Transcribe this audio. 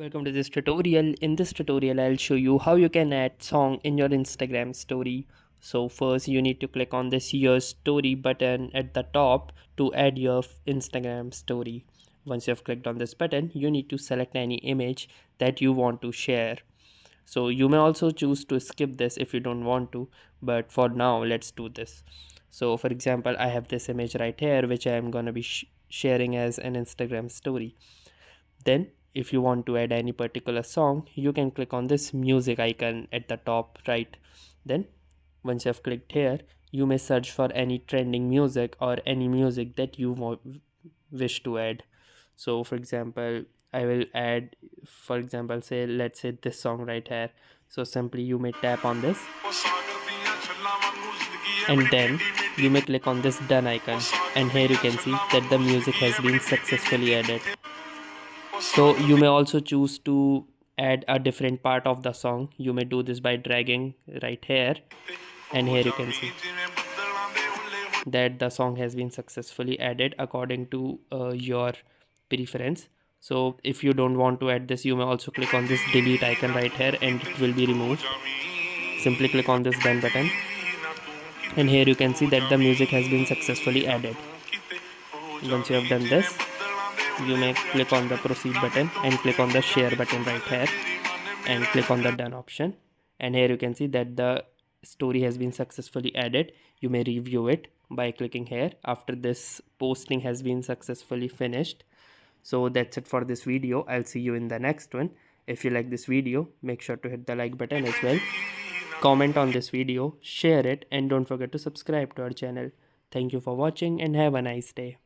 Welcome to this tutorial. In this tutorial, I'll show you how you can add song in your Instagram story. So first you need to click on this your story button at the top to add your Instagram story. Once you have clicked on this button, you need to select any image that you want to share. So you may also choose to skip this if you don't want to, but for now let's do this. So for example, I have this image right here which I am gonna be sharing as an Instagram story. Then if you want to add any particular song, you can click on this music icon at the top right. Then once you have clicked here, you may search for any trending music or any music that you wish to add. So for example, I will add, for example, say let's say this song right here. So simply you may tap on this and then you may click on this done icon, and here you can see that the music has been successfully added. So you may also choose to add a different part of the song. You may do this by dragging right here, and here you can see that the song has been successfully added according to your preference. So if you don't want to add this, you may also click on this delete icon right here and it will be removed. Simply click on this done button, and here you can see that the music has been successfully added. Once you have done this, you may click on the proceed button and click on the share button right here and click on the done option, and here you can see that the story has been successfully added. You may review it by clicking here after this posting has been successfully finished. So that's it for this video. I'll see you in the next one. If you like this video, make sure to hit the like button as well, comment on this video, share it, and don't forget to subscribe to our channel. Thank you for watching and have a nice day.